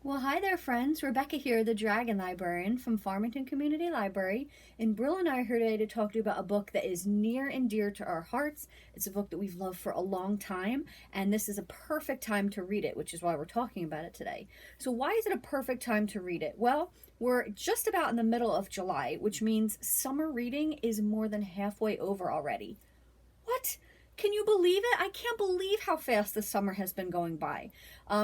Well, hi there, friends. Rebecca here, the Dragon Librarian from Farmington Community Library. And Brill and I are here today to talk to you about a book that is near and dear to our hearts. It's a book that we've loved for a long time, and this is a perfect time to read it, which is why we're talking about it today. So, why is it a perfect time to read it? Well, we're just about in the middle of July, which means summer reading is more than halfway over already. What? Can you believe it? I can't believe how fast the summer has been going by.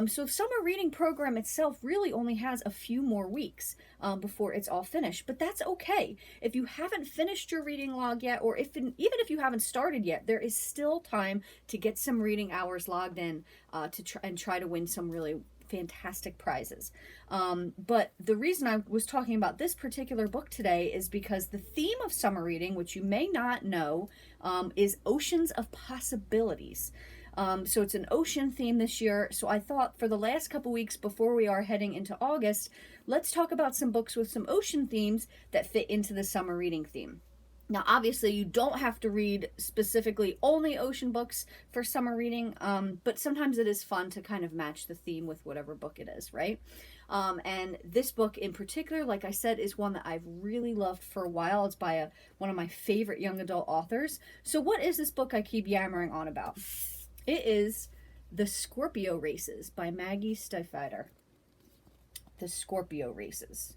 So, summer reading program itself really only has a few more weeks before it's all finished. But that's okay. If you haven't finished your reading log yet, or even if you haven't started yet, there is still time to get some reading hours logged in to try to win some really fantastic prizes. But the reason I was talking about this particular book today is because the theme of summer reading, which you may not know, is oceans of possibilities. So it's an ocean theme this year. So I thought for the last couple weeks before we are heading into August, let's talk about some books with some ocean themes that fit into the summer reading theme. Now, obviously, you don't have to read specifically only ocean books for summer reading, but sometimes it is fun to kind of match the theme with whatever book it is, right? And this book in particular, like I said, is one that I've really loved for a while. It's by one of my favorite young adult authors. So what is this book I keep yammering on about? It is The Scorpio Races by Maggie Stiefvater. The Scorpio Races.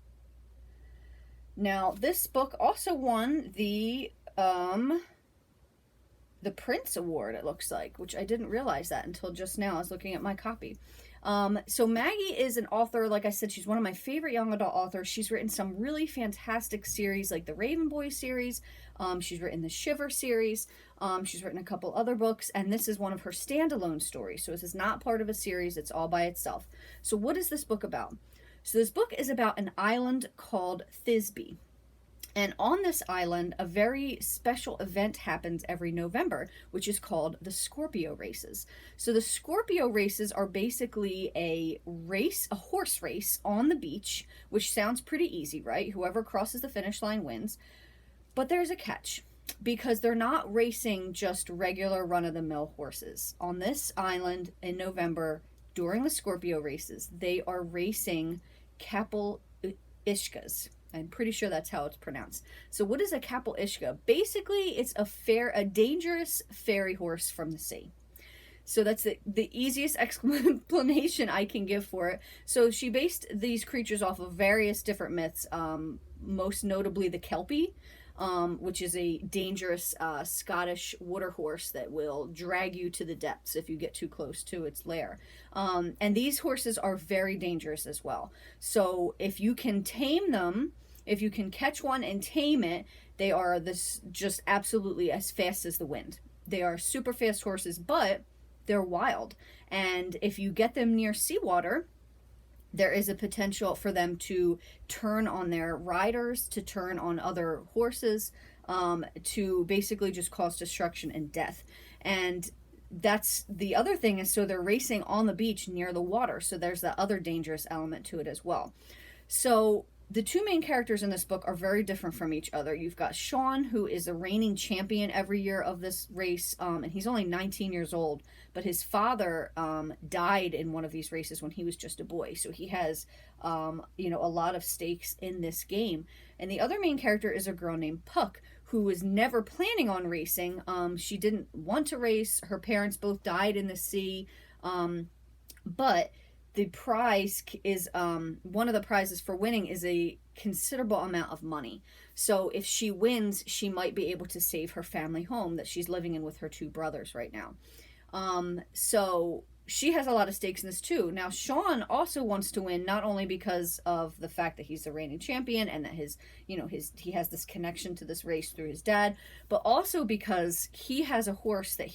Now, this book also won the Prince Award, it looks like, which I didn't realize that until just now. I was looking at my copy. So Maggie is an author. Like I said, she's one of my favorite young adult authors. She's written some really fantastic series like the Raven Boy series. She's written the Shiver series. She's written a couple other books, and this is one of her standalone stories. So this is not part of a series. It's all by itself. So what is this book about? So this book is about an island called Thisbe. And on this island, a very special event happens every November, which is called the Scorpio Races. So the Scorpio Races are basically a horse race on the beach, which sounds pretty easy, right? Whoever crosses the finish line wins. But there's a catch, because they're not racing just regular run-of-the-mill horses. On this island in November, during the Scorpio Races, they are racing Kapell Ishkas. I'm pretty sure that's how it's pronounced. So what is a Kapell Ishka? Basically, it's a dangerous fairy horse from the sea. So that's the easiest explanation I can give for it. So she based these creatures off of various different myths, most notably the Kelpie, which is a dangerous Scottish water horse that will drag you to the depths if you get too close to its lair. And these horses are very dangerous as well. So if you can tame them, if you can catch one and tame it, they are this just absolutely as fast as the wind. They are super fast horses, but they're wild. And if you get them near seawater, there is a potential for them to turn on their riders, to turn on other horses, to basically just cause destruction and death. And that's the other thing is, so they're racing on the beach near the water. So there's that other dangerous element to it as well. So the two main characters in this book are very different from each other. You've got Sean, who is the reigning champion every year of this race, and he's only 19 years old, but his father died in one of these races when he was just a boy. So he has, a lot of stakes in this game. And the other main character is a girl named Puck, who was never planning on racing. She didn't want to race. Her parents both died in the sea, but the prize is one of the prizes for winning is a considerable amount of money. So if she wins, she might be able to save her family home that she's living in with her two brothers right now. So she has a lot of stakes in this too. Now Sean also wants to win, not only because of the fact that he's the reigning champion and that he has this connection to this race through his dad, but also because he has a horse that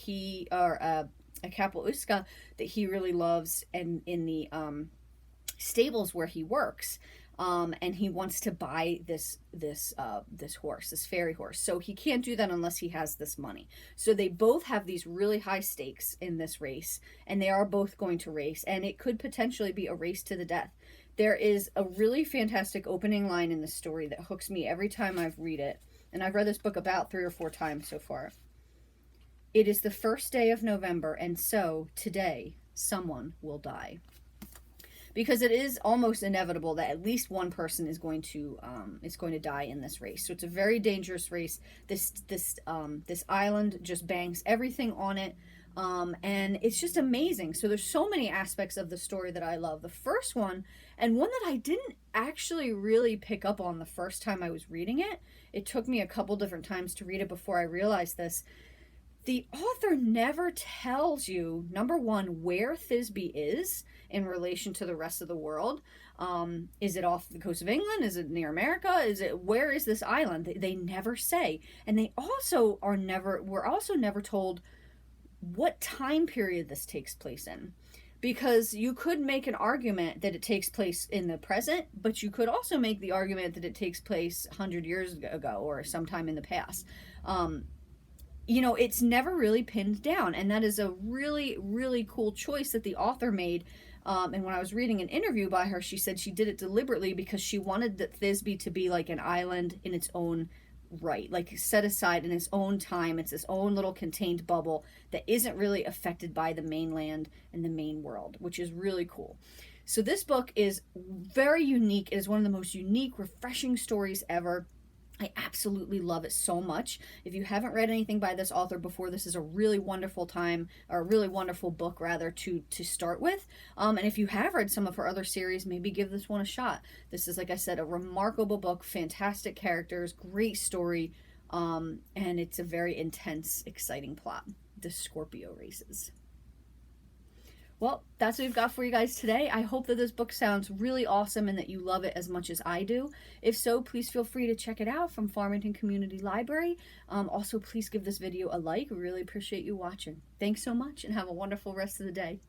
a Kapell Ishka that he really loves, and in the stables where he works, and he wants to buy this horse, this fairy horse. So he can't do that unless he has this money. So they both have these really high stakes in this race, and they are both going to race, and it could potentially be a race to the death. There is a really fantastic opening line in the story that hooks me every time I've read it, and I've read this book about 3 or 4 times so far. It is the first day of November, and so today someone will die. because it is almost inevitable that at least one person is going to die in this race. So it's a very dangerous race. This island just bangs everything on it. And it's just amazing. So there's so many aspects of the story that I love. The first one, and one that I didn't actually really pick up on the first time I was reading it, it took me a couple different times to read it before I realized this. The author never tells you, number one, where Thisbe is in relation to the rest of the world. Is it off the coast of England? Is it near America? Where is this island? They never say. And we're also never told what time period this takes place in, because you could make an argument that it takes place in the present, but you could also make the argument that it takes place 100 years ago or sometime in the past. It's never really pinned down, and that is a really, really cool choice that the author made. And when I was reading an interview by her, she said she did it deliberately because she wanted the Thisbe to be like an island in its own right, like set aside in its own time. It's its own little contained bubble that isn't really affected by the mainland and the main world, which is really cool. So this book is very unique. It is one of the most unique, refreshing stories ever. I absolutely love it so much. If you haven't read anything by this author before, this is a really wonderful time, or a really wonderful book rather, to start with. And if you have read some of her other series, maybe give this one a shot. This is, like I said, a remarkable book, fantastic characters, great story, and it's a very intense, exciting plot. The Scorpio races. Well, that's what we've got for you guys today. I hope that this book sounds really awesome and that you love it as much as I do. If so, please feel free to check it out from Farmington Community Library. Also, please give this video a like. We really appreciate you watching. Thanks so much and have a wonderful rest of the day.